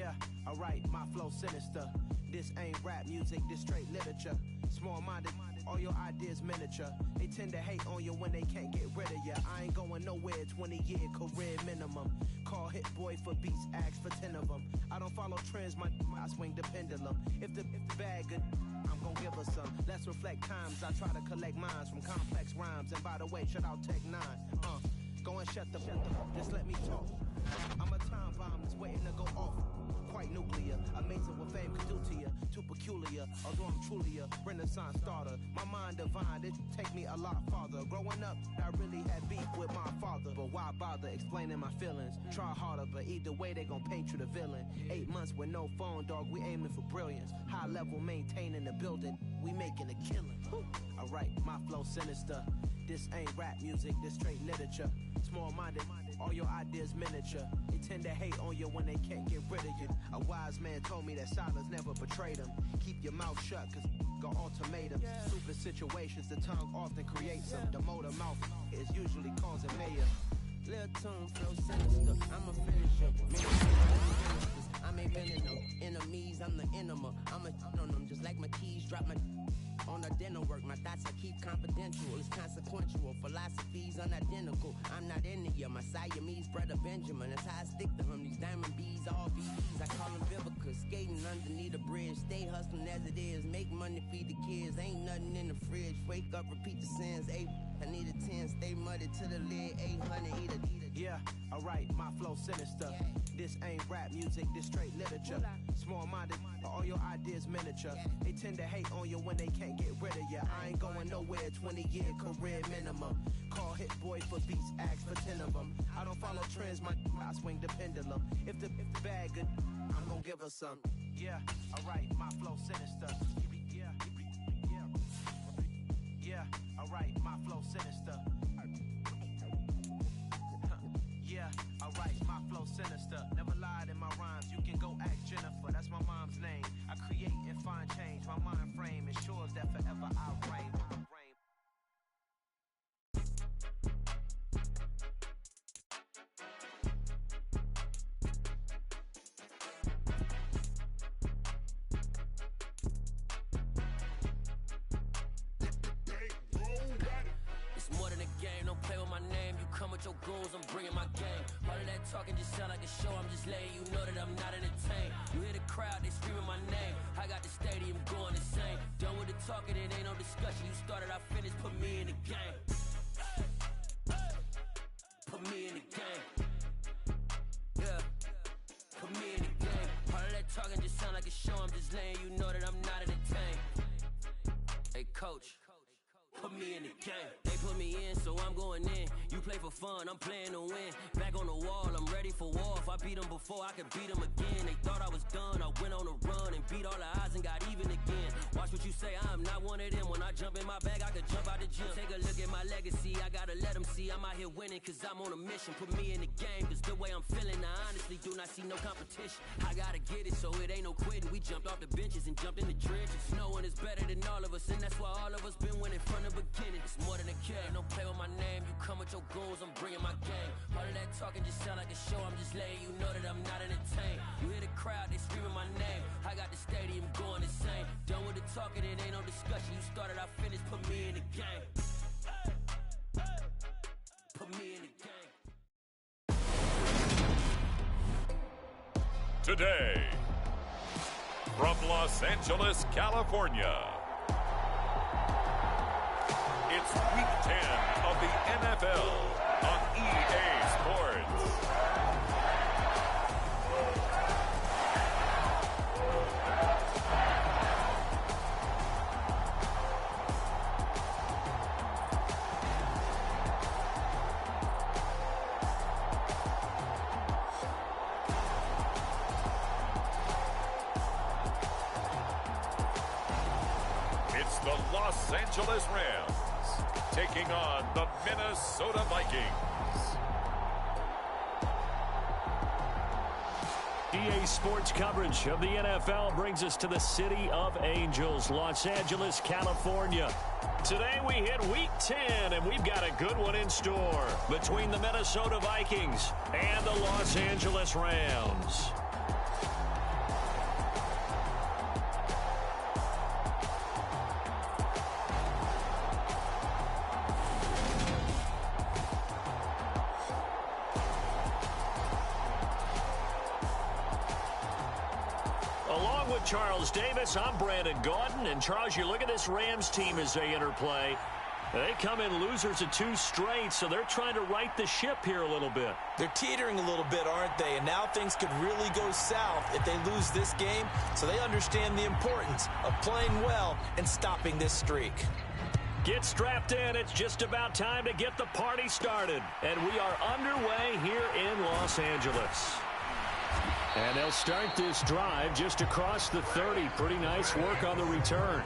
Yeah, alright, my flow sinister. This ain't rap music, this straight literature. Small-minded, all your ideas miniature. They tend to hate on you when they can't get rid of you. I ain't going nowhere, 20-year career minimum. Call Hit Boy for beats, ask for 10 of them. I don't follow trends, I swing the pendulum. If the bag good, I'm gon' give her some. Let's reflect times, I try to collect minds from complex rhymes. And by the way, shout out Tech 9. Go and shut the just let me talk. I'm a time bomb that's waiting to go off. Quite nuclear, amazing what fame can do to you. Too peculiar, although I'm truly a renaissance starter. My mind divine, it take me a lot farther. Growing up, I really had beef with my father. But why bother explaining my feelings? Try harder, but either way they gon' paint you the villain. 8 months with no phone, dog, we aiming for brilliance. High level maintaining the building, we making a killing. Alright, my flow sinister. This ain't rap music, this straight literature. Small-minded, all your ideas miniature. They tend to hate on you when they can't get rid of you. A wise man told me that silence never betrayed him. Keep your mouth shut, cause got ultimatums. Stupid situations, the tongue often creates them. The motor mouth is usually causing mayor. Little tune, flow sinister, I'm a finisher. I'm a venom, enemies, I'm the enema. I'm a on them, just like my keys, drop my on the dinner work. My thoughts I keep confidential, it's consequential. Philosophies unidentical, I'm not in it, yeah. My Siamese brother Benjamin, that's how I stick to him. These diamond bees, all BBs, I call them Vivica. Skating underneath the bridge, stay hustling as it is. Make money, feed the kids, ain't nothing in the fridge. Wake up, repeat the sins, 8, I need a 10, stay muddy to the lid, 800, eat a. Yeah, alright, my flow sinister. This ain't rap music, this straight literature. Small-minded, all your ideas miniature. They tend to hate on you when they can't get rid of you. I ain't going nowhere, 20-year career minimum. Call Hit Boy for beats, ask for 10 of them. I don't follow trends, I swing the pendulum. If the bag good, I'm gon' give her some. Yeah, alright, my flow sinister. Yeah, alright, my flow sinister. Yeah, alright, my flow sinister. Never lied in my rhymes, you can go ask Jennifer. That's my mom's name. I create and find change. My mind frame ensures that forever I reign. It's more than a game, don't play with my name. You come with your goons, I'm bringing my game. All of that talking just sound like a show, I'm just letting you know that I'm not entertained. You hear the crowd, they screaming my name. I got the stadium going insane. Done with the talking, it ain't no discussion. You started, I finished, put me in the game. Put me in the game. Yeah, put me in the game. All of that talking just sound like a show, I'm just letting you know that I'm not entertained. Hey coach, put me in the game. They put me in, so I'm going in. You play for fun, I'm playing to win. Back on the wall, I'm ready for war. If I beat them before, I could beat them again. They thought I was done, I went on a run and beat all the odds and got even again. Watch what you say, I'm not one of them. When I jump in my bag, I could jump out the gym. Take a look at my legacy, I gotta let them see I'm out here winning, cause I'm on a mission. Put me in the game, cause the way I'm feeling, I honestly do not see no competition. I gotta get it, so it ain't no quitting. We jumped off the benches and jumped in the trenches. No one is better than all of us, and that's why all of us been winning from the beginning. It's more than a game, don't play with my name. You come with your goons, I'm bringing my game. All of that talking just sound like a show, I'm just letting you know that I'm not entertained. You hear the crowd, they screaming my name. I got the stadium going insane. Done with the talking, it ain't no discussion. You started, I finished, put me in the game. Put me in the game. Today, from Los Angeles, California, it's Week 10 of the NFL on EA Sports. It's the Los Angeles Rams taking on the Minnesota Vikings. EA Sports coverage of the NFL brings us to the City of Angels, Los Angeles, California. Today we hit Week 10, and we've got a good one in store between the Minnesota Vikings and the Los Angeles Rams. with Charles Davis. I'm Brandon Gaudin. And, Charles, you look at this Rams team as they interplay. They come in losers of 2 straight, so they're trying to right the ship here a little bit. They're teetering a little bit, aren't they? And now things could really go south if they lose this game, so they understand the importance of playing well and stopping this streak. Get strapped in. It's just about time to get the party started. And we are underway here in Los Angeles. And they'll start this drive just across the 30. Pretty nice work on the return.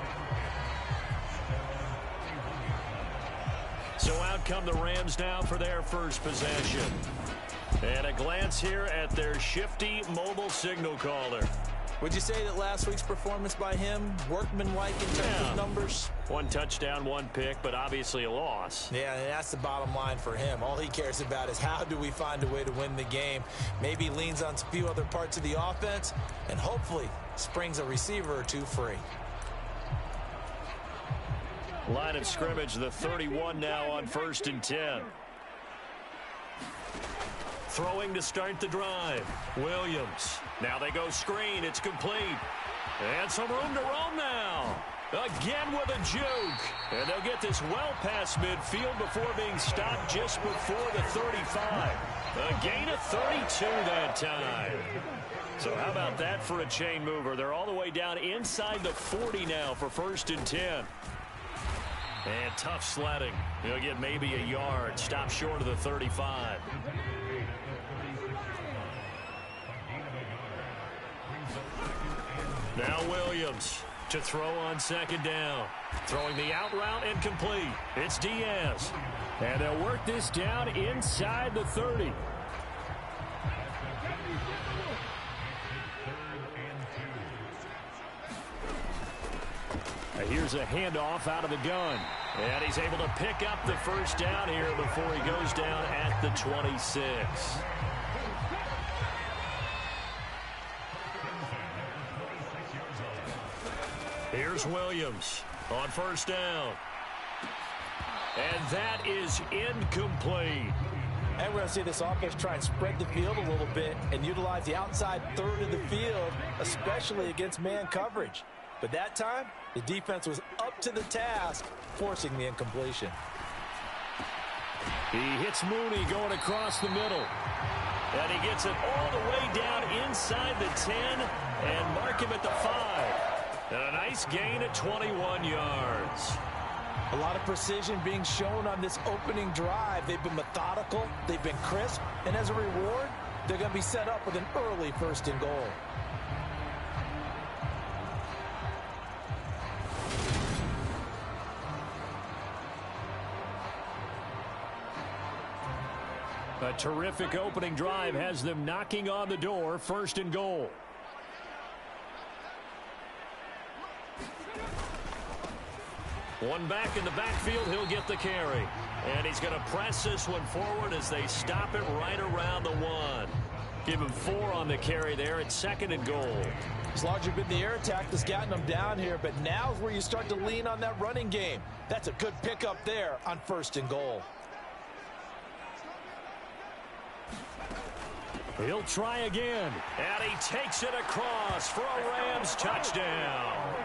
So out come the Rams now for their first possession. And a glance here at their shifty mobile signal caller. Would you say that last week's performance by him, workmanlike in terms of numbers? 1 touchdown, 1 pick, but obviously a loss. Yeah, and that's the bottom line for him. All he cares about is how do we find a way to win the game. Maybe he leans on a few other parts of the offense and hopefully springs a receiver or 2 free. Line of scrimmage, the 31 now on 1st and 10. Throwing to start the drive. Williams. Now they go screen. It's complete. And some room to roam now. Again with a juke. And they'll get this well past midfield before being stopped just before the 35. A gain of 32 that time. So how about that for a chain mover? They're all the way down inside the 40 now for 1st and 10. And tough sledding. He'll get maybe a yard. Stop short of the 35. Now Williams to throw on 2nd down. Throwing the out route and complete. It's Diaz. And they'll work this down inside the 30. Here's a handoff out of the gun. And he's able to pick up the 1st down here before he goes down at the 26. Here's Williams on 1st down. And that is incomplete. And we're going to see this offense try and spread the field a little bit and utilize the outside 1/3 of the field, especially against man coverage. But that time, the defense was up to the task, forcing the incompletion. He hits Mooney going across the middle. And he gets it all the way down inside the 10 and mark him at the 5. And a nice gain at 21 yards. A lot of precision being shown on this opening drive. They've been methodical, they've been crisp, and as a reward, they're going to be set up with an early 1st and goal. A terrific opening drive has them knocking on the door. 1st and goal. One back in the backfield. He'll get the carry. And he's going to press this one forward as they stop it right around the 1. Give him 4 on the carry there. It's 2nd and goal. It's largely been the air attack that's gotten them down here, but now is where you start to lean on that running game. That's a good pickup there on 1st and goal. He'll try again, and he takes it across for a Rams touchdown.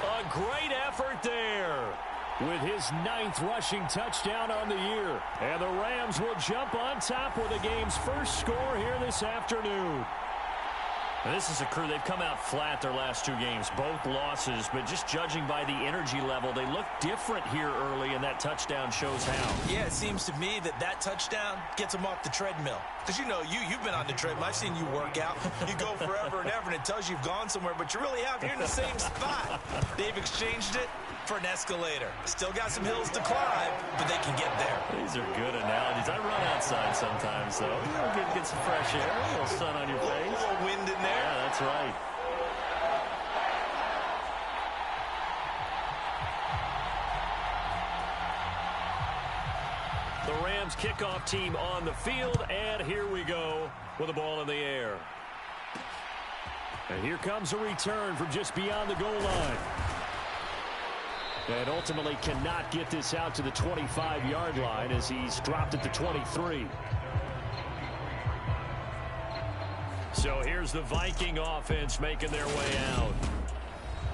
A great effort there with his 9th rushing touchdown on the year. And the Rams will jump on top with the game's first score here this afternoon. And this is a crew, they've come out flat their last 2 games, both losses, but just judging by the energy level, they look different here early, and that touchdown shows how. Yeah, it seems to me that touchdown gets them off the treadmill. Because, you know, you've been on the treadmill. I've seen you work out. You go forever and ever, and it tells you you've gone somewhere, but you really have. You're in the same spot. They've exchanged it for an escalator. Still got some hills to climb, but they can get there. These are good analogies. I run outside sometimes, though. Get some fresh air, a little sun on your face. A little wind in there. Yeah, that's right. The Rams kickoff team on the field, and here we go with the ball in the air. And here comes a return from just beyond the goal line. And ultimately cannot get this out to the 25-yard line as he's dropped at the 23. So here's the Viking offense making their way out.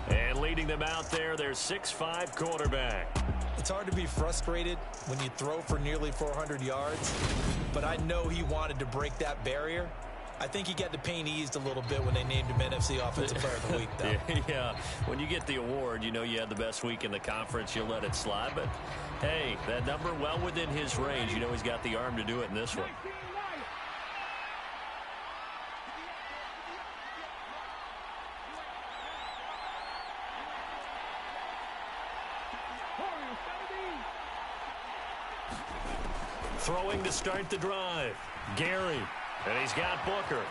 And leading them out there, their 6'5" quarterback. It's hard to be frustrated when you throw for nearly 400 yards, but I know he wanted to break that barrier. I think he got the pain eased a little bit when they named him NFC Offensive Player of the Week, though. Yeah, when you get the award, you know you had the best week in the conference, you'll let it slide. But, hey, that number well within his range. You know he's got the arm to do it in this one. Throwing to start the drive. Gary. And he's got Booker.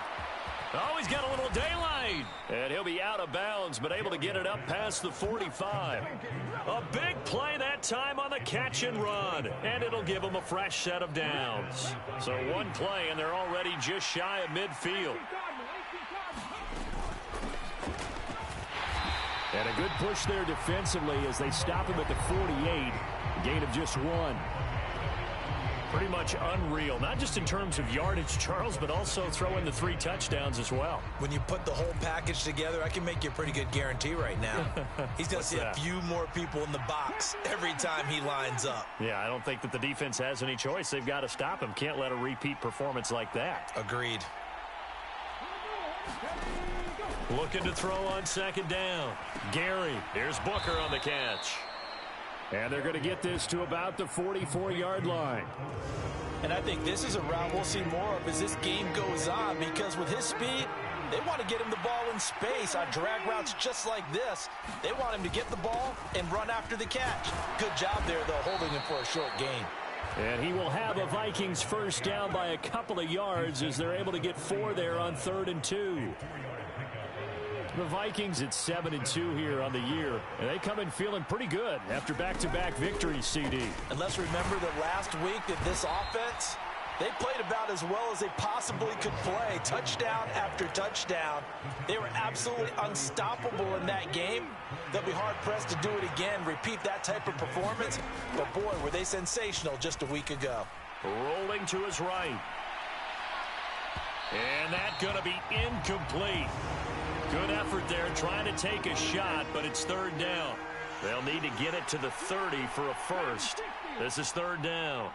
Oh, he's got a little daylight. And he'll be out of bounds, but able to get it up past the 45. A big play that time on the catch and run. And it'll give him a fresh set of downs. So one play, and they're already just shy of midfield. And a good push there defensively as they stop him at the 48. A gain of just 1. Pretty much unreal, not just in terms of yardage, Charles, but also throw in the 3 touchdowns as well. When you put the whole package together, I can make you a pretty good guarantee right now. He's going to see a few more people in the box every time he lines up. Yeah, I don't think that the defense has any choice. They've got to stop him. Can't let a repeat performance like that. Agreed. Looking to throw on second down. Gary, here's Booker on the catch. And they're going to get this to about the 44-yard line. And I think this is a route we'll see more of as this game goes on, because with his speed, they want to get him the ball in space on drag routes just like this. They want him to get the ball and run after the catch. Good job there, though, holding him for a short gain. And he will have a Vikings first down by a couple of yards as they're able to get 4 there on 3rd and 2. The Vikings at 7-2 here on the year, and they come in feeling pretty good after back-to-back victories, CD. And let's remember that last week that this offense, they played about as well as they possibly could play, touchdown after touchdown. They were absolutely unstoppable in that game. They'll be hard-pressed to do it again, repeat that type of performance. But, boy, were they sensational just a week ago. Rolling to his right. And that's going to be incomplete. Good effort there trying to take a shot, but it's 3rd down. They'll need to get it to the 30 for a first. This is 3rd down.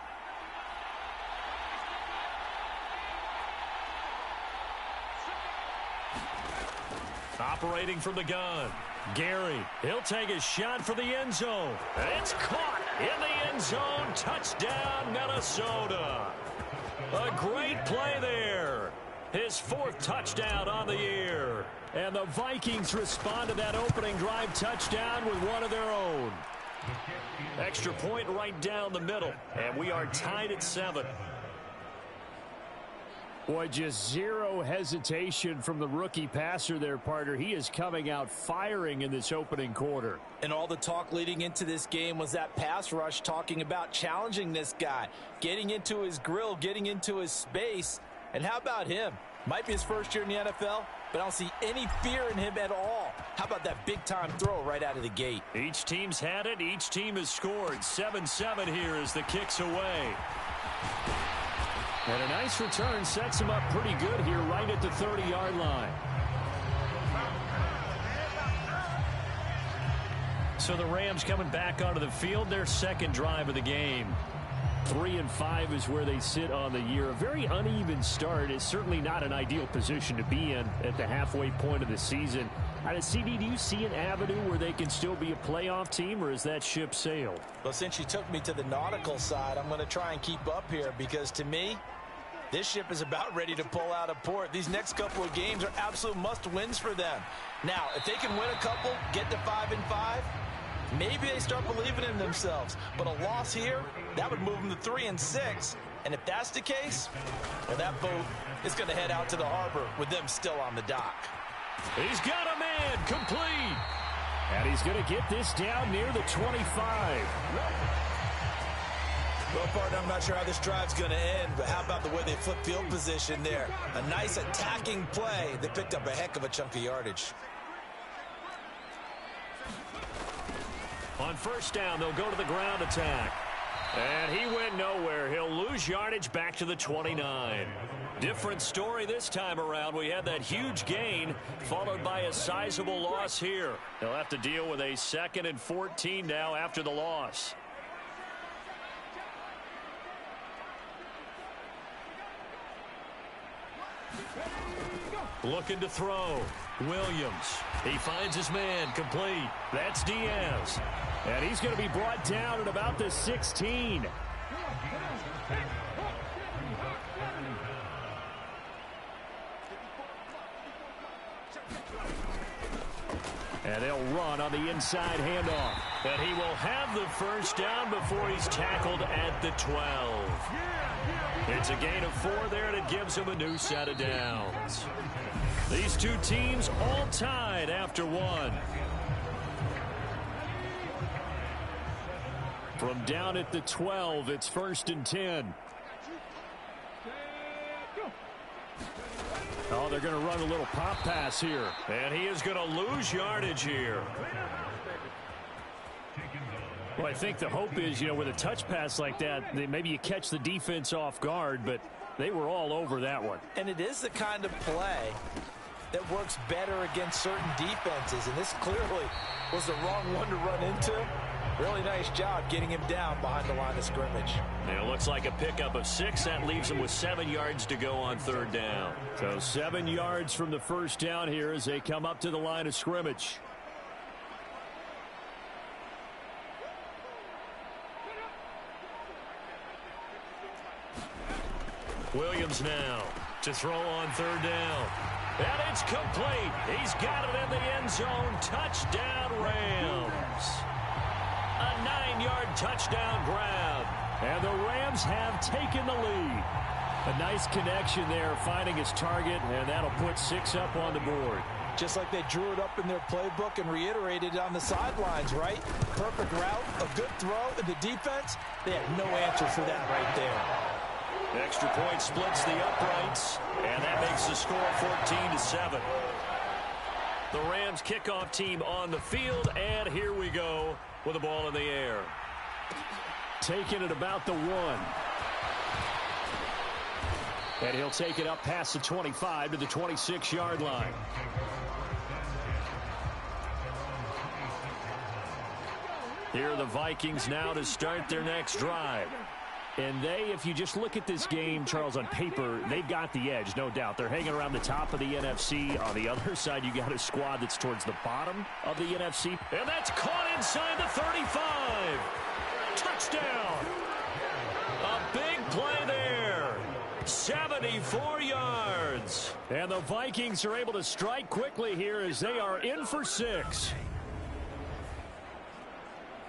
Operating from the gun. Gary, he'll take a shot for the end zone. It's caught in the end zone. Touchdown, Minnesota. A great play there. His 4th touchdown on the year. And the Vikings respond to that opening drive touchdown with one of their own. Extra point right down the middle. And we are tied at 7. Boy, just zero hesitation from the rookie passer there, partner. He is coming out firing in this opening quarter. And all the talk leading into this game was that pass rush talking about challenging this guy, getting into his grill, getting into his space. And how about him? Might be his first year in the NFL, but I don't see any fear in him at all. How about that big-time throw right out of the gate? Each team's had it. Each team has scored. 7-7 here as the kick's away. And a nice return sets him up pretty good here right at the 30-yard line. So the Rams coming back onto the field, their 2nd drive of the game. 3-5 is where they sit on the year. A very uneven start. Is certainly not an ideal position to be in at the halfway point of the season. CD, do you see an avenue where they can still be a playoff team, or is that ship sailed? Well, since you took me to the nautical side, I'm going to try and keep up here, because to me, this ship is about ready to pull out of port. These next couple of games are absolute must-wins for them. Now, if they can win a couple, get to 5-5, maybe they start believing in themselves. But a loss here, that would move them to 3-6. And if that's the case, well, that boat is going to head out to the harbor with them still on the dock. He's got a man complete. And he's going to get this down near the 25. Well, partner, I'm not sure how this drive's going to end, but how about the way they flip field position there? A nice attacking play that picked up a heck of a chunk of yardage. On first down, they'll go to the ground attack. And he went nowhere. He'll lose yardage back to the 29. Different story this time around. We had that huge gain followed by a sizable loss here. They'll have to deal with a 2nd and 14 now after the loss. Looking to throw. Williams. He finds his man complete. That's Diaz. And he's going to be brought down at about the 16. And they'll run on the inside handoff. And he will have the first down before he's tackled at the 12. It's a gain of 4 there, and it gives him a new set of downs. These two teams all tied after 1. From down at the 12, it's 1st and 10. Oh, they're going to run a little pop pass here. And he is going to lose yardage here. Well, I think the hope is, with a touch pass like that, maybe you catch the defense off guard, but they were all over that one. And it is the kind of play that works better against certain defenses, and this clearly was the wrong one to run into. Really nice job getting him down behind the line of scrimmage. It looks like a pickup of 6. That leaves him with 7 yards to go on 3rd down. So 7 yards from the first down here as they come up to the line of scrimmage. Williams now to throw on 3rd down. And it's complete. He's got it in the end zone. Touchdown, Rams. A 9-yard touchdown grab. And the Rams have taken the lead. A nice connection there, finding his target, and that'll put 6 up on the board. Just like they drew it up in their playbook and reiterated it on the sidelines, right? Perfect route, a good throw, and the defense, they had no answer for that right there. Extra point splits the uprights, and that makes the score 14-7. The Rams kickoff team on the field, and here we go with the ball in the air. Taking it about the 1. And he'll take it up past the 25 to the 26-yard line. Here are the Vikings now to start their next drive. And if you just look at this game, Charles, on paper, they've got the edge, no doubt. They're hanging around the top of the NFC. On the other side, you got a squad that's towards the bottom of the NFC. And that's caught inside the 35. Touchdown. A big play there. 74 yards. And the Vikings are able to strike quickly here as they are in for 6.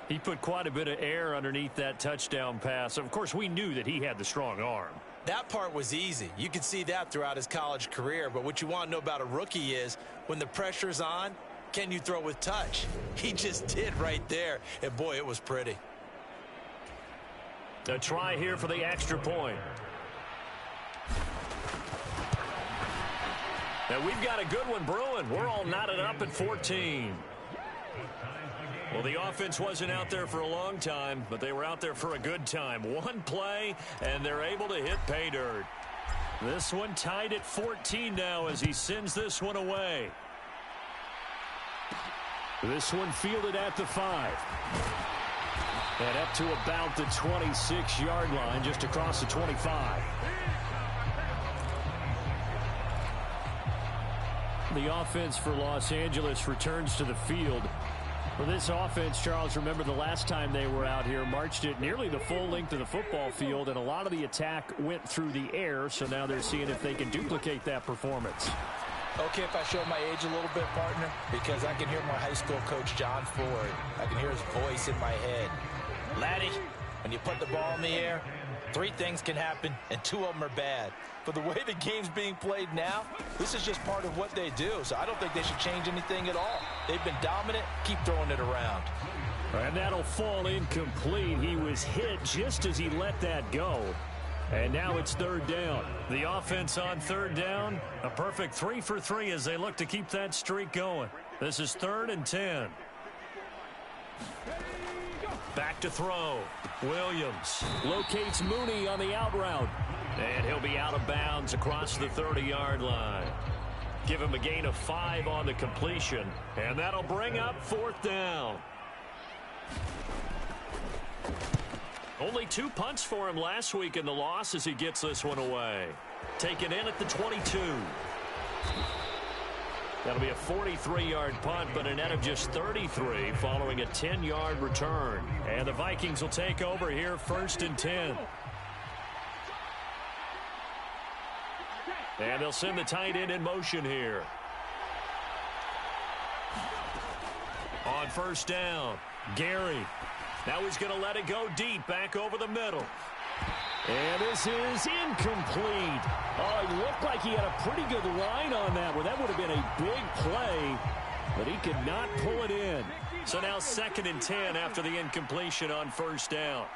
He put quite a bit of air underneath that touchdown pass. Of course, we knew that he had the strong arm. That part was easy. You could see that throughout his college career. But what you want to know about a rookie is when the pressure's on, can you throw with touch? He just did right there. And, boy, it was pretty. A try here for the extra point. And we've got a good one brewing. We're all knotted up at 14. Well, the offense wasn't out there for a long time, but they were out there for a good time. One play, and they're able to hit pay dirt. This one tied at 14 now as he sends this one away. This one fielded at the 5. And up to about the 26-yard line, just across the 25. The offense for Los Angeles returns to the field. For this offense, Charles, remember the last time they were out here, marched it nearly the full length of the football field, and a lot of the attack went through the air, so now they're seeing if they can duplicate that performance. Okay, if I show my age a little bit, partner, because I can hear my high school coach, John Ford. I can hear his voice in my head. Laddie, when you put the ball in the air, 3 things can happen, and 2 of them are bad. But the way the game's being played now, this is just part of what they do. So I don't think they should change anything at all. They've been dominant. Keep throwing it around. And that'll fall incomplete. He was hit just as he let that go. And now it's 3rd down. The offense on 3rd down, a perfect 3 for 3 as they look to keep that streak going. This is 3rd and 10. Back to throw. Williams locates Mooney on the out route. And he'll be out of bounds across the 30-yard line. Give him a gain of 5 on the completion, and that'll bring up 4th down. Only 2 punts for him last week in the loss as he gets this one away. Taken in at the 22. That'll be a 43-yard punt, but a net of just 33 following a 10-yard return. And the Vikings will take over here 1st and 10. And they'll send the tight end in motion here. On 1st down, Gary. Now he's going to let it go deep, back over the middle. And this is incomplete. Oh, it looked like he had a pretty good line on that one. That would have been a big play, but he could not pull it in. So now 2nd and 10 after the incompletion on 1st down.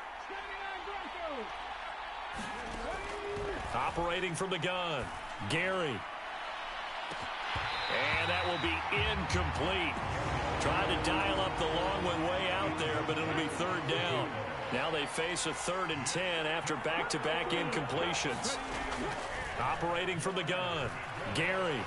Operating from the gun, Gary. And that will be incomplete. Trying to dial up the long one way out there, but it'll be 3rd down. Now they face a 3rd and 10 after back-to-back incompletions. Operating from the gun, Gary.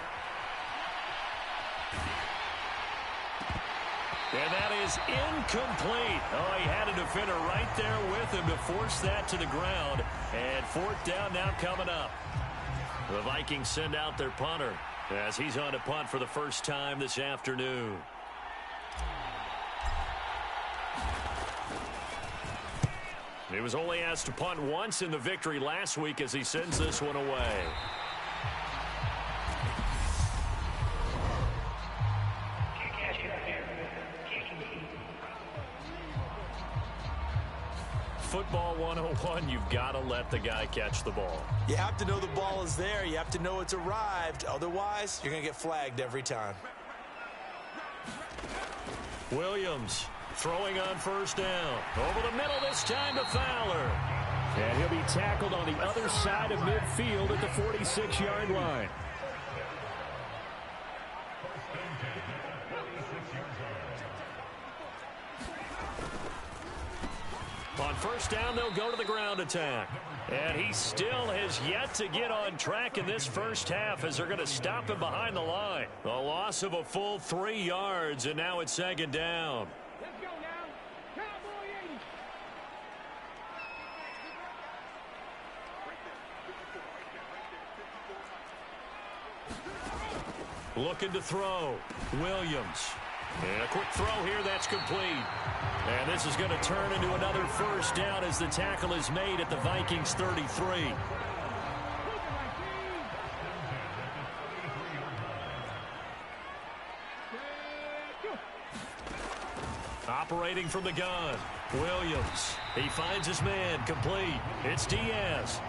And that is incomplete. Oh, he had a defender right there with him to force that to the ground. And 4th down now coming up. The Vikings send out their punter as he's on to punt for the first time this afternoon. He was only asked to punt once in the victory last week as he sends this one away. Football 101, you've got to let the guy catch the ball. You have to know the ball is there. You have to know it's arrived. Otherwise, you're going to get flagged every time. Williams throwing on 1st down. Over the middle this time to Fowler. And he'll be tackled on the other side of midfield at the 46-yard line. On 1st down, they'll go to the ground attack. And he still has yet to get on track in this first half as they're going to stop him behind the line. A loss of a full 3 yards, and now it's 2nd down. Let's go now. Cowboy 80. Looking to throw. Williams. And a quick throw here, that's complete. And this is going to turn into another 1st down as the tackle is made at the Vikings 33. Operating from the gun, Williams. He finds his man, complete. It's Diaz.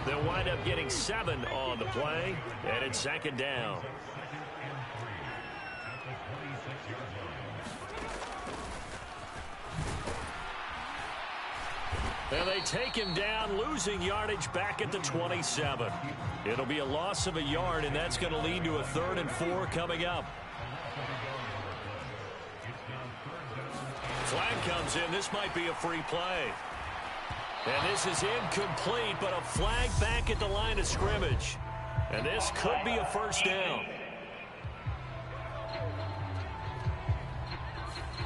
They'll wind up getting 7 on the play, and it's 2nd down. And they take him down, losing yardage back at the 27. It'll be a loss of a yard, and that's going to lead to a 3rd and 4 coming up. Flag comes in. This might be a free play. And this is incomplete, but a flag back at the line of scrimmage. And this could be a 1st down.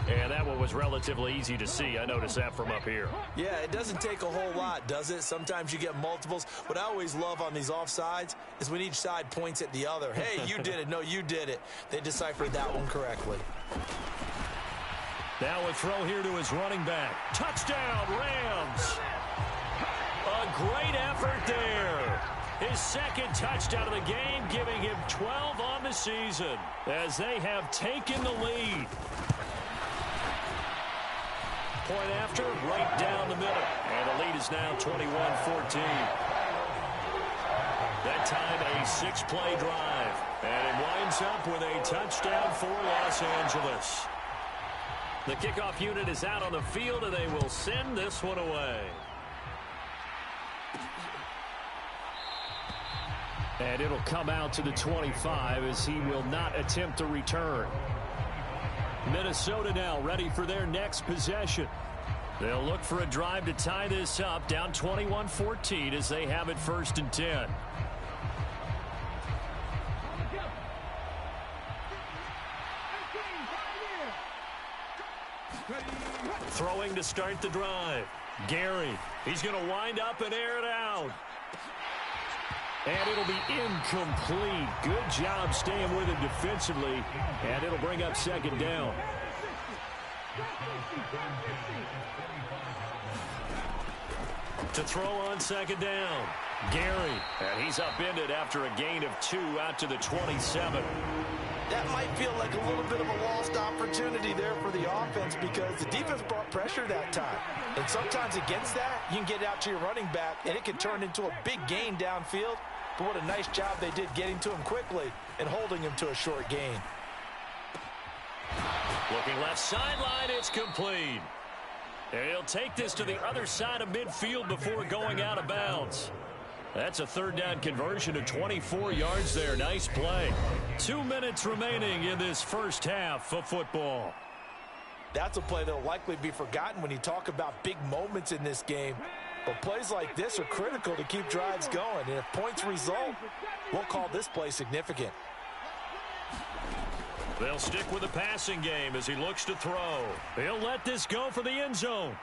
And that one was relatively easy to see. I noticed that from up here. Yeah, it doesn't take a whole lot, does it? Sometimes you get multiples. What I always love on these offsides is when each side points at the other. Hey, you did it. No, you did it. They deciphered that one correctly. Now a throw here to his running back. Touchdown, Rams. A great effort there. His 2nd touchdown of the game, giving him 12 on the season as they have taken the lead. Point after, right down the middle. And the lead is now 21-14. That time a 6-play drive. And it winds up with a touchdown for Los Angeles. The kickoff unit is out on the field, and they will send this one away. And it'll come out to the 25 as he will not attempt a return. Minnesota now ready for their next possession. They'll look for a drive to tie this up, down 21-14 as they have it 1st and 10. Throwing to start the drive. Gary, he's going to wind up and air it out. And it'll be incomplete. Good job staying with it defensively. And it'll bring up 2nd down. To throw on 2nd down. Gary, and he's upended after a gain of 2 out to the 27. That might feel like a little bit of a lost opportunity there for the offense because the defense brought pressure that time. And sometimes against that, you can get out to your running back, and it can turn into a big gain downfield. But what a nice job they did getting to him quickly and holding him to a short gain. Looking left sideline, it's complete. And he'll take this to the other side of midfield before going out of bounds. That's a 3rd down conversion to 24 yards there. Nice play. 2 minutes remaining in this first half of football. That's a play that will likely be forgotten when you talk about big moments in this game. But plays like this are critical to keep drives going. And if points result, we'll call this play significant. They'll stick with the passing game as he looks to throw. He'll let this go for the end zone.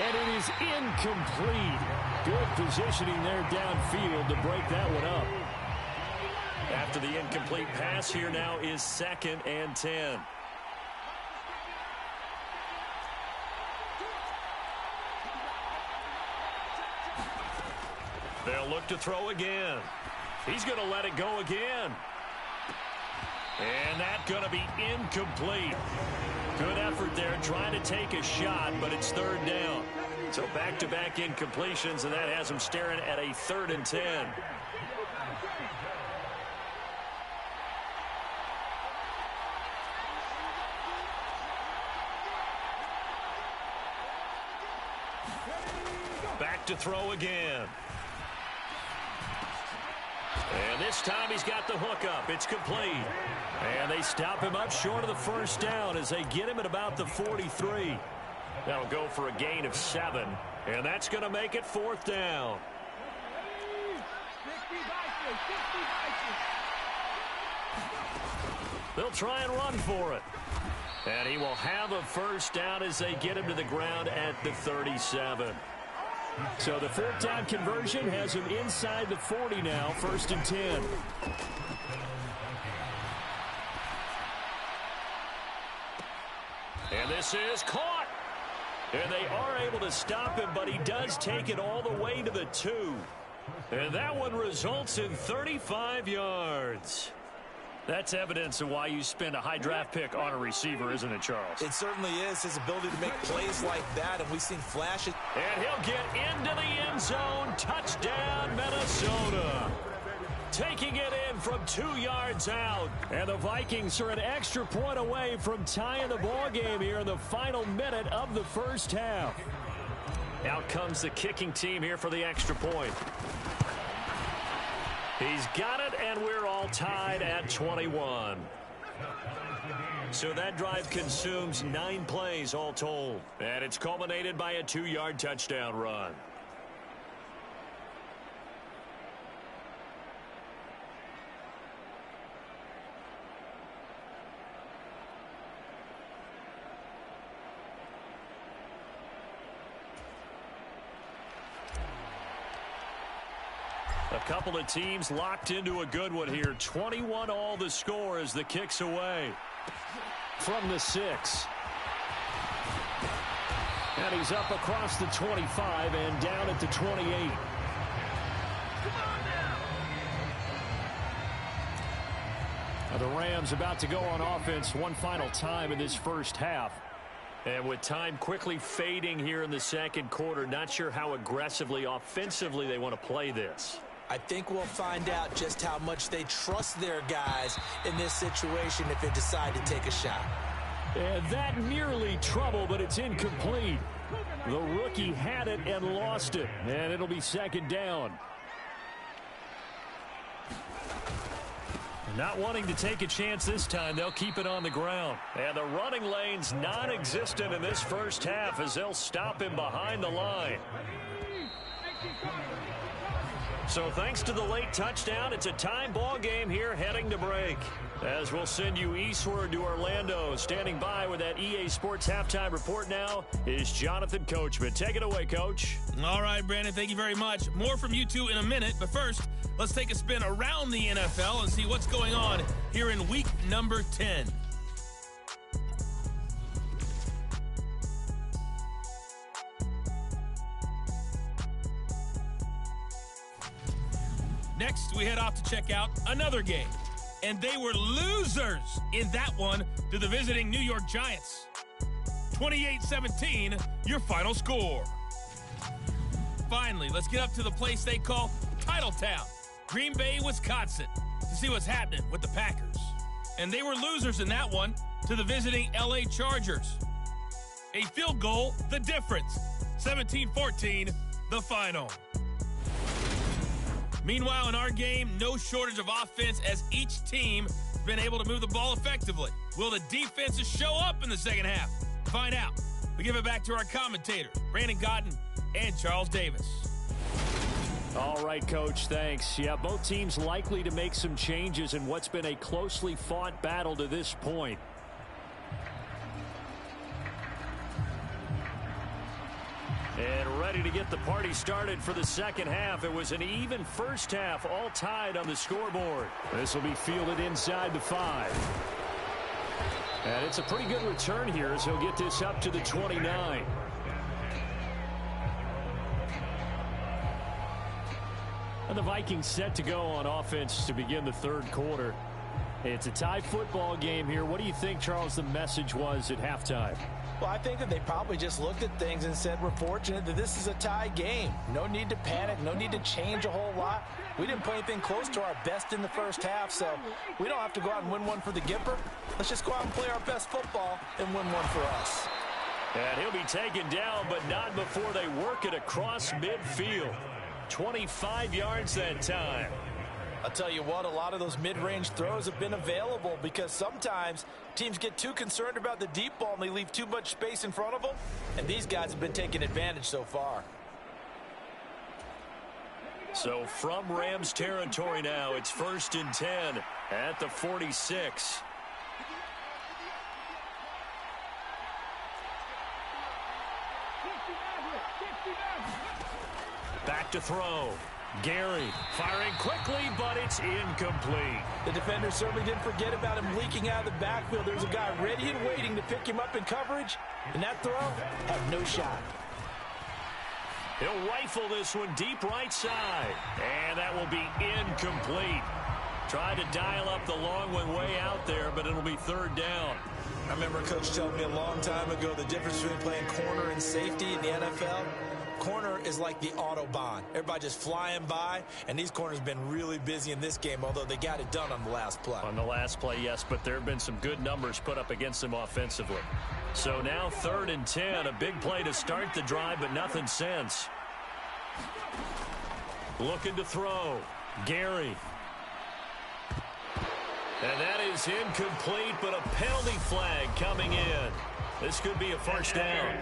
And it is incomplete. Good positioning there downfield to break that one up. After the incomplete pass, here now is 2nd and 10. They'll look to throw again. He's going to let it go again. And that's going to be incomplete. Good effort there trying to take a shot, but it's 3rd down. So back-to-back incompletions, and that has them staring at a 3rd and 10. Back to throw again. And this time he's got the hook up. It's complete. And they stop him up short of the 1st down as they get him at about the 43. That'll go for a gain of 7. And that's going to make it 4th down. They'll try and run for it. And he will have a 1st down as they get him to the ground at the 37. So the 4th down conversion has him inside the 40 now, 1st and 10. And this is caught. And they are able to stop him, but he does take it all the way to the 2. And that one results in 35 yards. That's evidence of why you spend a high draft pick on a receiver, isn't it, Charles? It certainly is. His ability to make plays like that, and we've seen flashes. And he'll get into the end zone. Touchdown, Minnesota. Taking it in from 2 yards out. And the Vikings are an extra point away from tying the ball game here in the final minute of the first half. Out comes the kicking team here for the extra point. He's got it, and we're all tied at 21. So that drive consumes 9 plays all told. And it's culminated by a 2-yard touchdown run. A couple of teams locked into a good one here. 21 all the score as the kick's away from the 6. And he's up across the 25 and down at the 28. Now the Rams about to go on offense one final time in this first half. And with time quickly fading here in the second quarter, not sure how aggressively, offensively they want to play this. I think we'll find out just how much they trust their guys in this situation if they decide to take a shot. And that nearly trouble, but it's incomplete. The rookie had it and lost it, and it'll be second down. Not wanting to take a chance this time, they'll keep it on the ground. And the running lane's non-existent in this first half as they'll stop him behind the line. So thanks to the late touchdown, it's a time ball game here heading to break. As we'll send you eastward to Orlando. Standing by with that EA Sports Halftime Report now is Jonathan Coachman. Take it away, Coach. All right, Brandon, thank you very much. More from you two in a minute, but first, let's take a spin around the NFL and see what's going on here in week number 10. Next, we head off to check out another game. And they were losers in that one to the visiting New York Giants. 28-17, your final score. Finally, let's get up to the place they call Titletown, Green Bay, Wisconsin, to see what's happening with the Packers. And they were losers in that one to the visiting LA Chargers. A field goal, the difference. 17-14, the final. Meanwhile, in our game, no shortage of offense as each team has been able to move the ball effectively. Will the defenses show up in the second half? To find out, we give it back to our commentators, Brandon Cotton and Charles Davis. All right, Coach, thanks. Yeah, both teams likely to make some changes in what's been a closely fought battle to this point. And ready to get the party started for the second half. It was an even first half, all tied on the scoreboard. This will be fielded inside the 5. And it's a pretty good return here as he'll get this up to the 29. And the Vikings set to go on offense to begin the third quarter. It's a tie football game here. What do you think, Charles, the message was at halftime? Well, I think that they probably just looked at things and said, we're fortunate that this is a tie game. No need to panic. No need to change a whole lot. We didn't play anything close to our best in the first half, so we don't have to go out and win one for the Gipper. Let's just go out and play our best football and win one for us. And he'll be taken down, but not before they work it across midfield. 25 yards that time. I'll tell you what, a lot of those mid-range throws have been available because sometimes teams get too concerned about the deep ball and they leave too much space in front of them, and these guys have been taking advantage so far. So from Rams territory now, it's 1st and 10 at the 46. Back to throw. Gary firing quickly, but it's incomplete. The defender certainly didn't forget about him leaking out of the backfield. There's a guy ready and waiting to pick him up in coverage, and that throw had no shot. He'll rifle this one deep right side, and that will be incomplete. Tried to dial up the long one way out there, but it'll be 3rd down. I remember a coach telling me a long time ago the difference between playing corner and safety in the NFL. Corner is like the Autobahn. Everybody just flying by, and these corners have been really busy in this game, although they got it done on the last play. On the last play, yes, but there have been some good numbers put up against them offensively. So now 3rd and 10, a big play to start the drive, but nothing since. Looking to throw. Gary. And that is incomplete, but a penalty flag coming in. This could be a first down.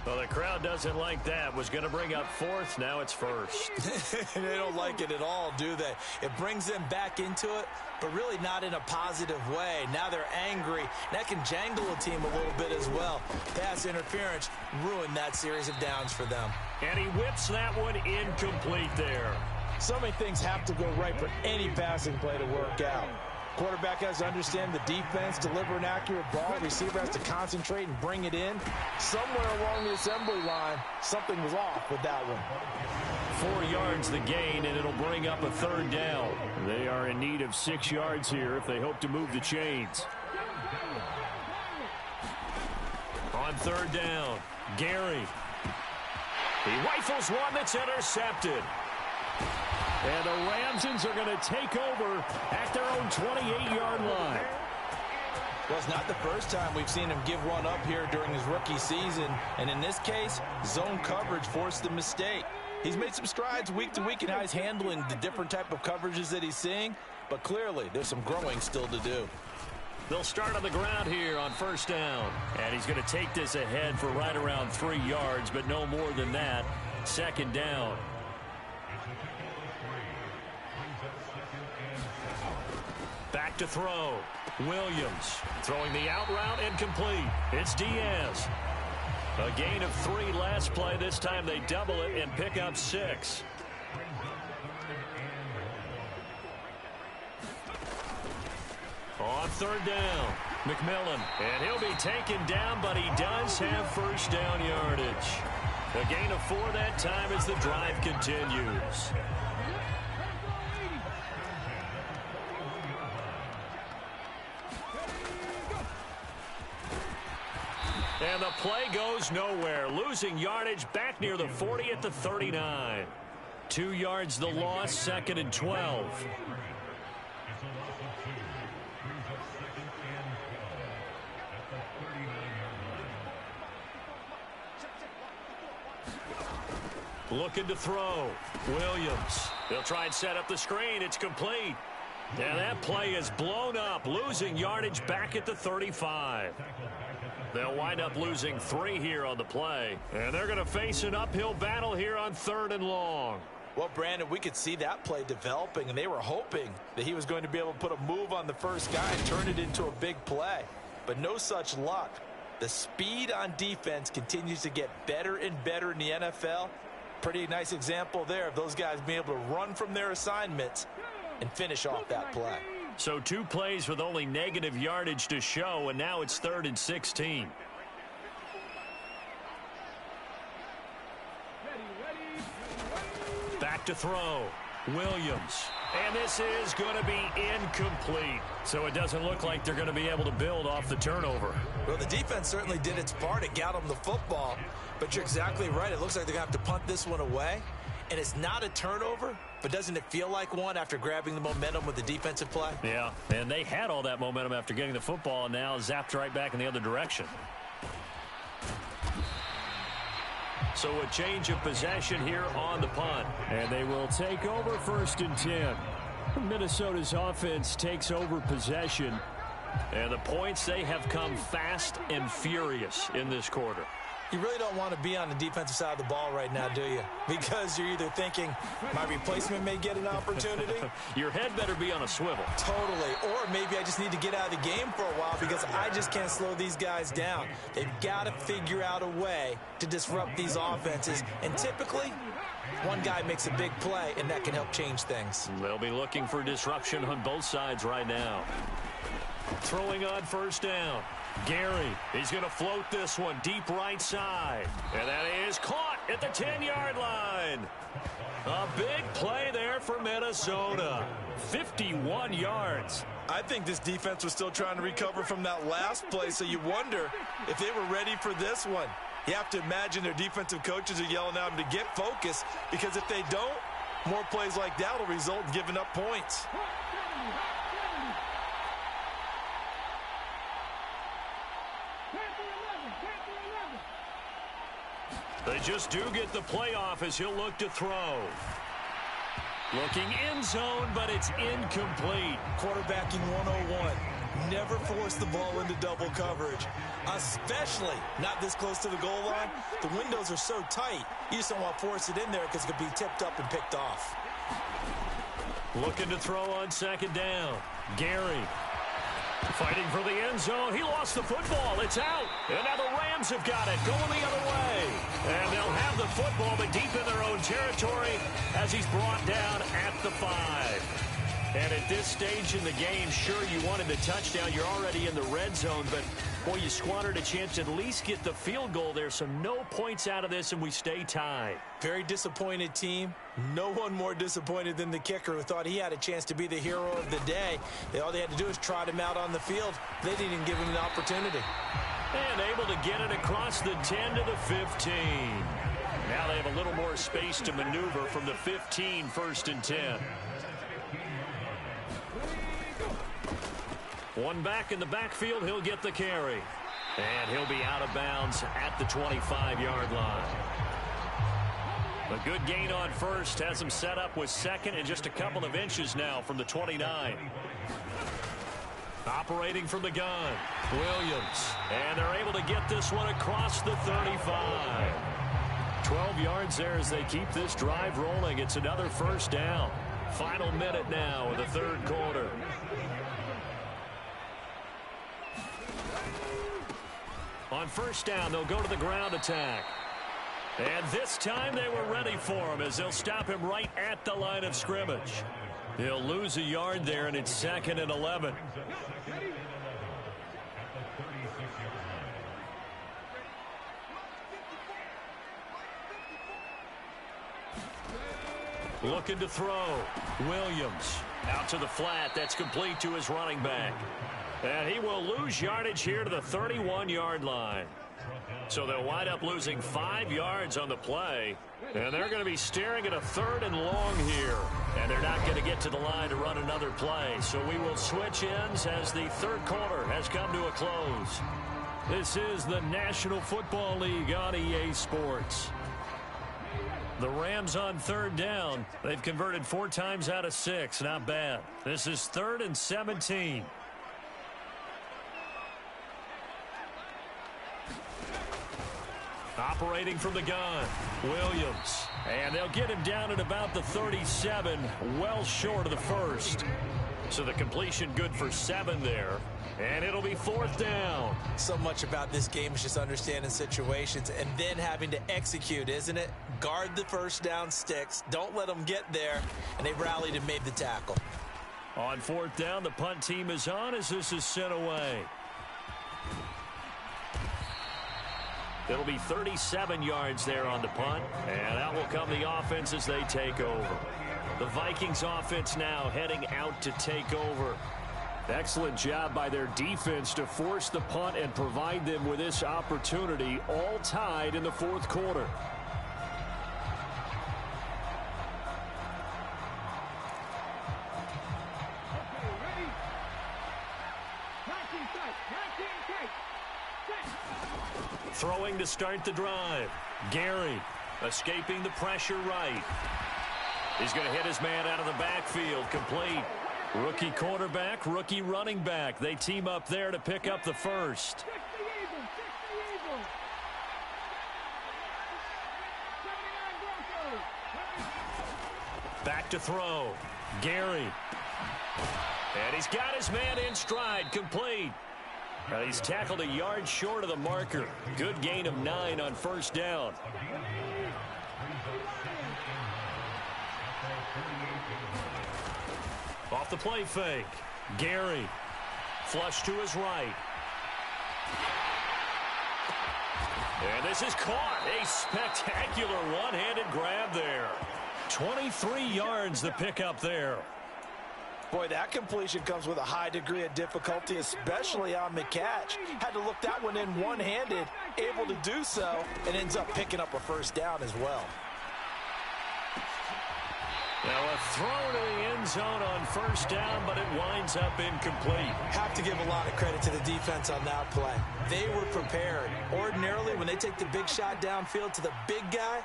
Well, the crowd doesn't like that. Was going to bring up 4th. Now it's 1st. They don't like it at all, do they? It brings them back into it, but really not in a positive way. Now they're angry. That can jangle a team a little bit as well. Pass interference ruined that series of downs for them. And he whips that one incomplete there. So many things have to go right for any passing play to work out. Quarterback has to understand the defense, deliver an accurate ball. Receiver has to concentrate and bring it in. Somewhere along the assembly line, something was off with that one. 4 yards the gain, and it'll bring up a 3rd down. They are in need of 6 yards here if they hope to move the chains. On 3rd down, Gary. He rifles one that's intercepted. And the Ramsons are going to take over at their own 28-yard line. Well, it's not the first time we've seen him give one up here during his rookie season. And in this case, zone coverage forced the mistake. He's made some strides week to week in how he's handling the different type of coverages that he's seeing, but clearly there's some growing still to do. They'll start on the ground here on first down. And he's going to take this ahead for right around 3 yards, but no more than that. Second down. Back to throw. Williams throwing the out route incomplete. It's Diaz. A gain of 3 last play. This time they double it and pick up 6. On third down, McMillan. And he'll be taken down, but he does have first down yardage. A gain of 4 that time as the drive continues. And the play goes nowhere. Losing yardage back near the 40 at the 39. 2 yards the loss, 2nd and 12. Looking to throw. Williams. They'll try and set up the screen. It's complete. And that play is blown up. Losing yardage back at the 35. They'll wind up losing 3 here on the play. And they're going to face an uphill battle here on 3rd and long. Well, Brandon, we could see that play developing, and they were hoping that he was going to be able to put a move on the first guy and turn it into a big play. But no such luck. The speed on defense continues to get better and better in the NFL. Pretty nice example there of those guys being able to run from their assignments and finish off that play. So 2 plays with only negative yardage to show, and now it's 3rd and 16. Back to throw. Williams. And this is going to be incomplete. So it doesn't look like they're going to be able to build off the turnover. Well, the defense certainly did its part. It got them the football. But you're exactly right. It looks like they're going to have to punt this one away. And it's not a turnover, but doesn't it feel like one after grabbing the momentum with the defensive play? Yeah, and they had all that momentum after getting the football, and now zapped right back in the other direction. So a change of possession here on the punt. And they will take over 1st and 10. Minnesota's offense takes over possession. And the points, they have come fast and furious in this quarter. You really don't want to be on the defensive side of the ball right now, do you? Because you're either thinking, my replacement may get an opportunity. Your head better be on a swivel. Totally. Or maybe I just need to get out of the game for a while because I just can't slow these guys down. They've got to figure out a way to disrupt these offenses. And typically, one guy makes a big play, and that can help change things. They'll be looking for disruption on both sides right now. Throwing on first down. Gary, he's going to float this one deep right side. And that is caught at the 10-yard line. A big play there for Minnesota. 51 yards. I think this defense was still trying to recover from that last play, so you wonder if they were ready for this one. You have to imagine their defensive coaches are yelling at them to get focused, because if they don't, more plays like that will result in giving up points. They just do get the playoff as he'll look to throw. Looking end zone, but it's incomplete. Quarterbacking 101. Never force the ball into double coverage, especially not this close to the goal line. The windows are so tight, you just don't want to force it in there because it could be tipped up and picked off. Looking to throw on 2nd down. Gary fighting for the end zone. He lost the football. It's out. And now the Rams have got it going the other way. And they'll have the football, but deep in their own territory as he's brought down at the 5. And at this stage in the game, sure, you wanted the touchdown. You're already in the red zone, but, boy, you squandered a chance to at least get the field goal there. So no points out of this, and we stay tied. Very disappointed team. No one more disappointed than the kicker, who thought he had a chance to be the hero of the day. All they had to do was trot him out on the field. They didn't even give him an opportunity. And able to get it across the 10 to the 15. Now they have a little more space to maneuver from the 15, 1st and 10. One back in the backfield, he'll get the carry. And he'll be out of bounds at the 25-yard line. A good gain on first has them set up with second and just a couple of inches now from the 29. Operating from the gun, Williams. And they're able to get this one across the 35. 12 yards there as they keep this drive rolling. It's another first down. Final minute now of the third quarter. On first down, they'll go to the ground attack. And this time they were ready for him as they'll stop him right at the line of scrimmage. He'll lose a yard there, and it's 2nd and 11. Looking to throw. Williams out to the flat. That's complete to his running back. And he will lose yardage here to the 31-yard line. So they'll wind up losing 5 yards on the play. And they're going to be staring at a 3rd and long here. And they're not going to get to the line to run another play. So we will switch ends as the third quarter has come to a close. This is the National Football League on EA Sports. The Rams on 3rd down. They've converted 4 times out of 6. Not bad. This is 3rd and 17. Operating from the gun, Williams. And they'll get him down at about the 37, well short of the first. So the completion good for 7 there. And it'll be 4th down. So much about this game is just understanding situations and then having to execute, isn't it? Guard the first down sticks. Don't let them get there. And they rallied and made the tackle. On 4th down, the punt team is on as this is sent away. It'll be 37 yards there on the punt. And out will come the offense as they take over. The Vikings offense now heading out to take over. Excellent job by their defense to force the punt and provide them with this opportunity, all tied in the 4th quarter. Throwing to start the drive. Gary escaping the pressure right. He's going to hit his man out of the backfield. Complete. Rookie quarterback, rookie running back. They team up there to pick up the first. Back to throw. Gary. And he's got his man in stride. Complete. He's tackled a yard short of the marker. Good gain of 9 on first down. Off the play fake. Gary. Flush to his right. And this is caught. A spectacular one-handed grab there. 23 yards the pickup there. Boy, that completion comes with a high degree of difficulty, especially on the catch. Had to look that one in one-handed, able to do so, and ends up picking up a first down as well. Now a throw to the end zone on first down, but it winds up incomplete. Have to give a lot of credit to the defense on that play. They were prepared. Ordinarily, when they take the big shot downfield to the big guy,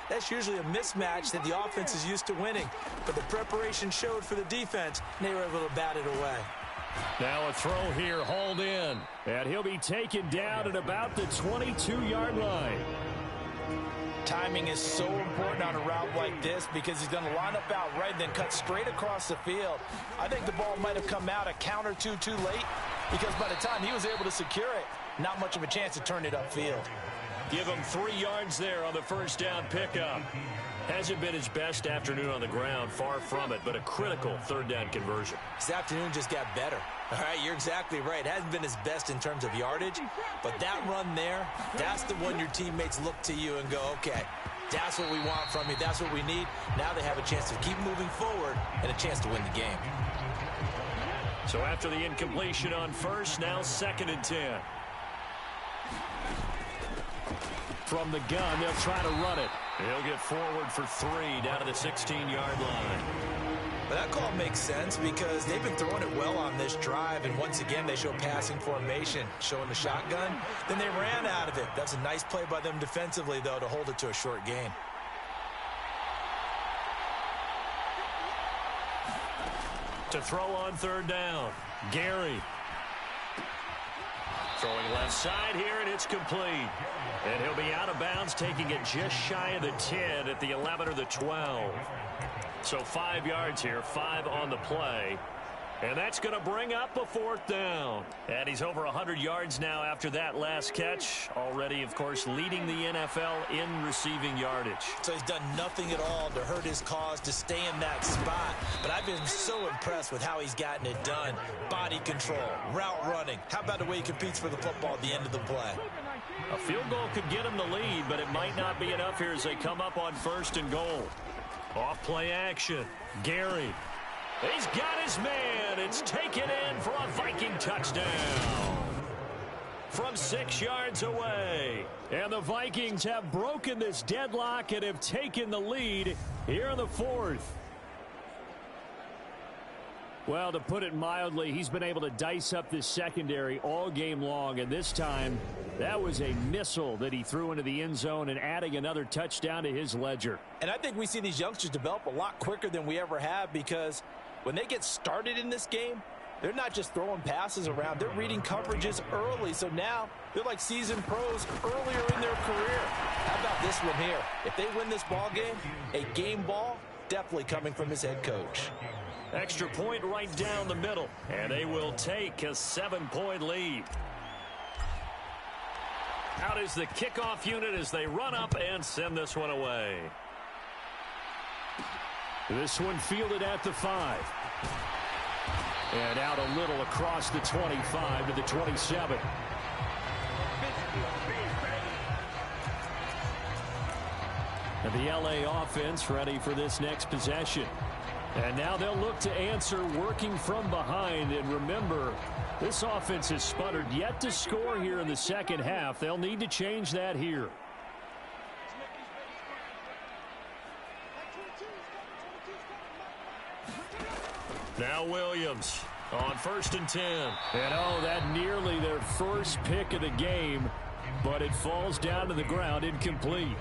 that's usually a mismatch that the offense is used to winning. But the preparation showed for the defense, and they were able to bat it away. Now a throw here, hauled in. And he'll be taken down at about the 22-yard line. Timing is so important on a route like this because he's going to line up out right and then cut straight across the field. I think the ball might have come out a count or two too late because by the time he was able to secure it, not much of a chance to turn it upfield. Give him 3 yards there on the first down pickup. Hasn't been his best afternoon on the ground, far from it, but a critical third down conversion. His afternoon just got better. All right, you're exactly right. Hasn't been his best in terms of yardage, but that run there, that's the one your teammates look to you and go, okay, that's what we want from you. That's what we need. Now they have a chance to keep moving forward and a chance to win the game. So after the incompletion on first, now 2nd and 10. From the gun, they'll try to run it. He'll get forward for 3 down to the 16-yard line. But that call makes sense because they've been throwing it well on this drive, and once again they show passing formation, showing the shotgun. Then they ran out of it. That's a nice play by them defensively, though, to hold it to a short gain. to throw on third down. Gary. Throwing left side here, and it's complete. And he'll be out of bounds, taking it just shy of the 10 at the 11 or the 12. So 5 yards here, 5 on the play. And that's going to bring up a fourth down. And he's over 100 yards now after that last catch. Already, of course, leading the NFL in receiving yardage. So he's done nothing at all to hurt his cause, to stay in that spot. But I've been so impressed with how he's gotten it done. Body control, route running. How about the way he competes for the football at the end of the play? A field goal could get him the lead, but it might not be enough here as they come up on 1st and goal. Off play action. Gary. He's got his man. It's taken in for a Viking touchdown from 6 yards away. And the Vikings have broken this deadlock and have taken the lead here in the 4th. Well, to put it mildly, he's been able to dice up this secondary all game long, and this time that was a missile that he threw into the end zone and adding another touchdown to his ledger. And I think we see these youngsters develop a lot quicker than we ever have, because when they get started in this game, they're not just throwing passes around. They're reading coverages early. So now they're like seasoned pros earlier in their career. How about this one here? If they win this ball game, a game ball, definitely coming from his head coach. Extra point right down the middle, and they will take a 7-point lead. Out is the kickoff unit as they run up and send this one away. This one fielded at the 5. And out a little across the 25 to the 27. And the LA offense ready for this next possession. And now they'll look to answer working from behind. And remember, this offense has sputtered yet to score here in the second half. They'll need to change that here. Now Williams on 1st and 10. And oh, that nearly their first pick of the game, but it falls down to the ground incomplete.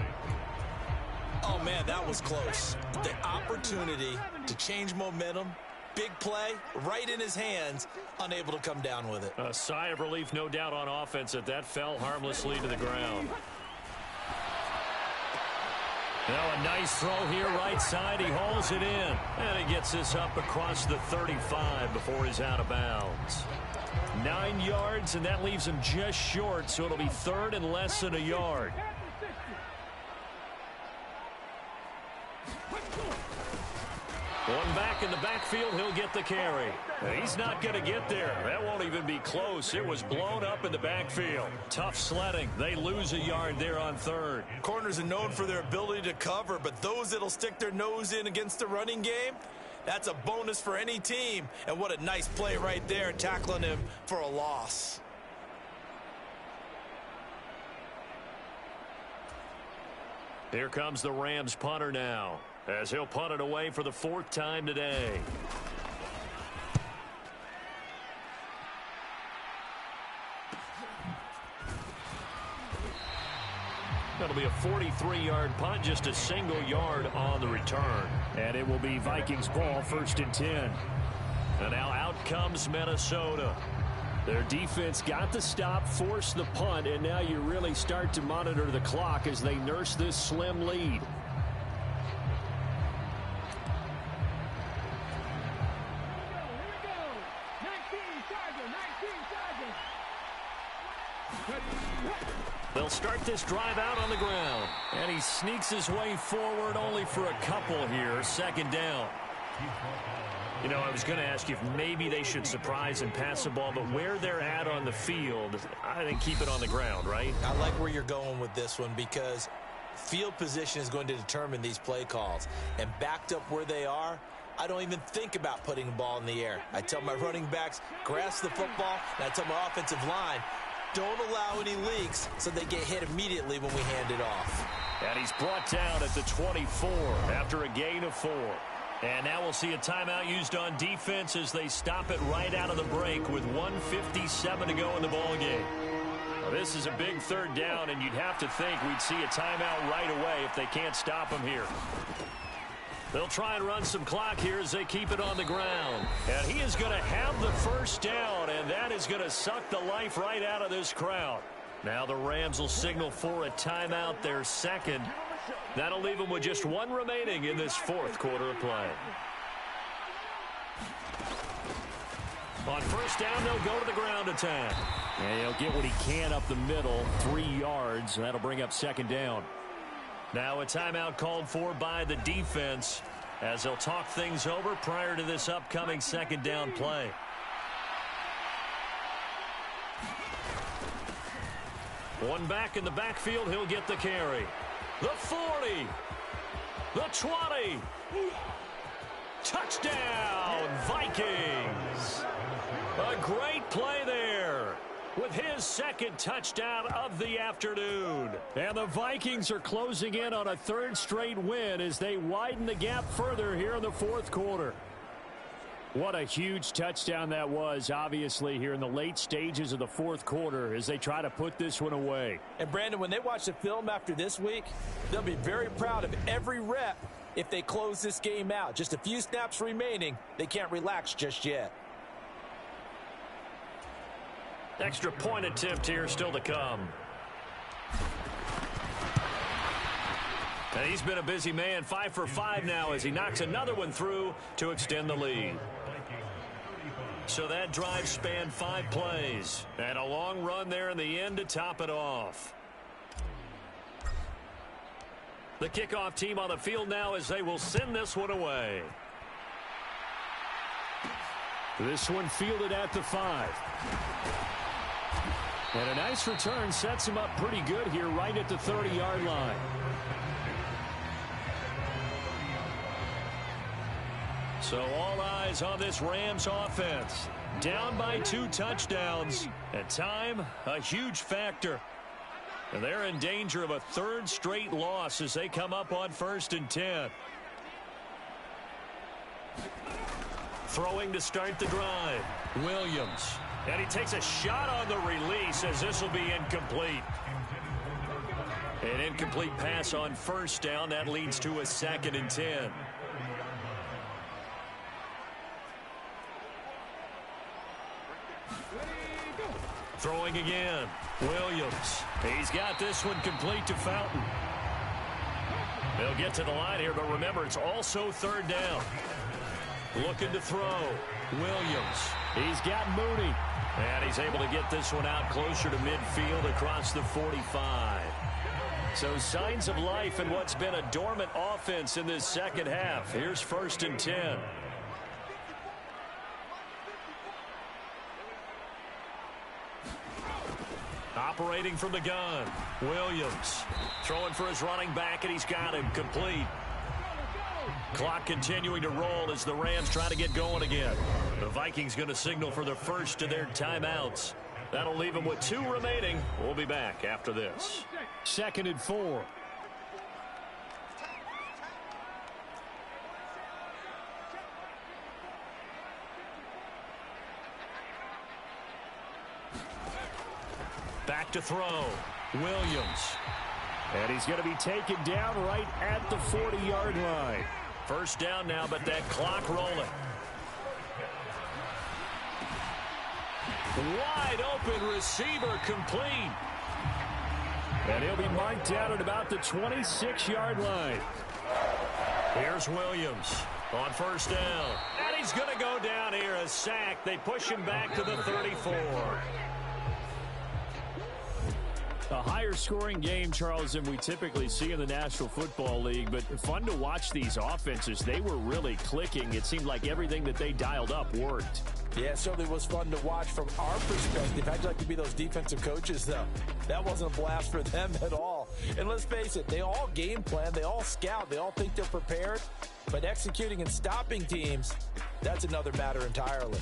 Oh, man, that was close. The opportunity to change momentum, big play, right in his hands, unable to come down with it. A sigh of relief, no doubt, on offense that fell harmlessly to the ground. Now a nice throw here right side. He hauls it in. And he gets this up across the 35 before he's out of bounds. 9 yards, and that leaves him just short, so it'll be 3rd and less than a yard. One back in the backfield, he'll get the carry. He's not going to get there. That won't even be close. It was blown up in the backfield. Tough sledding. They lose a yard there on 3rd. Corners are known for their ability to cover, but those that'll stick their nose in against the running game, that's a bonus for any team. And what a nice play right there, tackling him for a loss. Here comes the Rams punter now, as he'll punt it away for the 4th time today. That'll be a 43-yard punt, just a single yard on the return. And it will be Vikings ball, 1st and 10. And now out comes Minnesota. Their defense got the stop, forced the punt, and now you really start to monitor the clock as they nurse this slim lead. They'll start this drive out on the ground. And he sneaks his way forward only for a couple here. 2nd down. You know, I was going to ask you if maybe they should surprise and pass the ball, but where they're at on the field, I think keep it on the ground, right? I like where you're going with this one, because field position is going to determine these play calls. And backed up where they are, I don't even think about putting the ball in the air. I tell my running backs, grasp the football, and I tell my offensive line, don't allow any leaks so they get hit immediately when we hand it off. And he's brought down at the 24 after a gain of 4. And now we'll see a timeout used on defense as they stop it right out of the break with 1:57 to go in the ballgame. Well, this is a big 3rd down, and you'd have to think we'd see a timeout right away if they can't stop him here. They'll try and run some clock here as they keep it on the ground. And he is going to have the first down, and that is going to suck the life right out of this crowd. Now the Rams will signal for a timeout, their second. That'll leave them with just one remaining in this fourth quarter of play. On first down, they'll go to the ground attack. And he'll get what he can up the middle, 3 yards. That'll bring up second down. Now a timeout called for by the defense as they'll talk things over prior to this upcoming second down play. One back in the backfield, he'll get the carry. The 40, the 20, touchdown Vikings. A great play there with his second touchdown of the afternoon. And the Vikings are closing in on a third straight win as they widen the gap further here in the fourth quarter. What a huge touchdown that was, obviously, here in the late stages of the fourth quarter as they try to put this one away. And, Brandon, when they watch the film after this week, they'll be very proud of every rep if they close this game out. Just a few snaps remaining. They can't relax just yet. Extra point attempt here still to come. And he's been a busy man, 5 for 5 now as he knocks another one through to extend the lead. So that drive spanned 5 plays. And a long run there in the end to top it off. The kickoff team on the field now as they will send this one away. This one fielded at the 5. And a nice return sets him up pretty good here right at the 30-yard line. So all eyes on this Rams offense. Down by 2 touchdowns. And time, a huge factor. And they're in danger of a third straight loss as they come up on 1st and 10. Throwing to start the drive. Williams. And he takes a shot on the release as this will be incomplete. An incomplete pass on first down. That leads to a 2nd and 10. Throwing again. Williams. He's got this one complete to Fountain. They'll get to the line here, but remember, it's also 3rd down. Looking to throw. Williams. He's got Mooney. And he's able to get this one out closer to midfield across the 45. So signs of life in what's been a dormant offense in this second half. Here's 1st and 10. Operating from the gun. Williams. Throwing for his running back, and he's got him complete. Clock continuing to roll as the Rams try to get going again. The Vikings going to signal for the first of their timeouts. That'll leave them with 2 remaining. We'll be back after this. 2nd and 4. Back to throw. Williams. And he's going to be taken down right at the 40-yard line. First down now, but that clock rolling. Wide open receiver complete. And he'll be marked down at about the 26-yard line. Here's Williams on first down. And he's going to go down here, a sack. They push him back to the 34. A higher scoring game, Charles, than we typically see in the National Football League, but fun to watch these offenses. They were really clicking. It seemed like everything that they dialed up worked. Yeah, it certainly was fun to watch from our perspective. How'd you like to be those defensive coaches, though? That wasn't a blast for them at all. And let's face it, they all game plan, they all scout, they all think they're prepared, but executing and stopping teams, that's another matter entirely.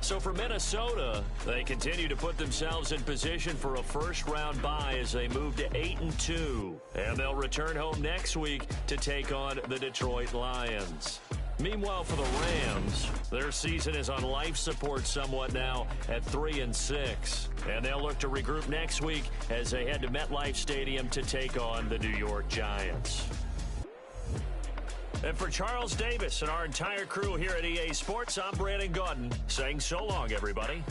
So for Minnesota, they continue to put themselves in position for a first-round bye as they move to 8-2. And they'll return home next week to take on the Detroit Lions. Meanwhile, for the Rams, their season is on life support somewhat now at 3-6. And they'll look to regroup next week as they head to MetLife Stadium to take on the New York Giants. And for Charles Davis and our entire crew here at EA Sports, I'm Brandon Gaudin saying so long, everybody.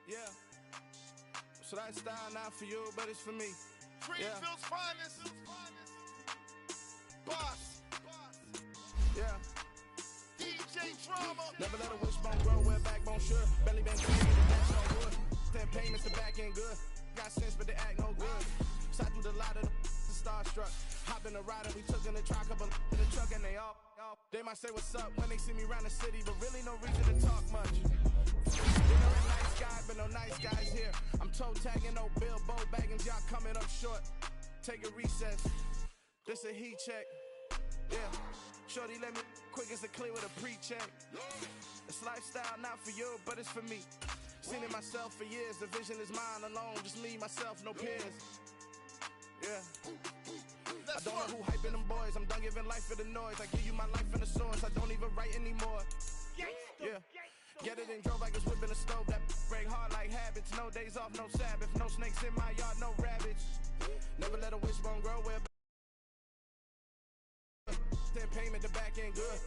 Yeah. So that style not for you, but it's for me. Greenfield's finest. Boss. Yeah. DJ Drama. Never let a wishbone grow where backbone should. Belly been clean, that's no good. 10 payments, the back end good. Got sense, but they act no good. Sat through the lot of the starstruck. Hop in the ride and we took in the truck up in the truck and they all. They might say what's up when they see me around the city, but really no reason to talk much. Nice guy, but no nice guys here. I'm toe tagging, no Bilbo Baggins, y'all coming up short. Take a recess. This a heat check. Yeah. Shorty let me quick as a clear with a pre-check. This lifestyle not for you, but it's for me. Seen it myself for years. The vision is mine alone. Just me, myself, no peers. Yeah. I don't know who hyping them boys. I'm done giving life for the noise. I give you my life in the source. I don't even write anymore. Yeah. Get it and drove like it's whipping a stove. That break hard like habits. No days off, no Sabbath. No snakes in my yard, no rabbits. Never let a wishbone grow where 10 payment, the back end good.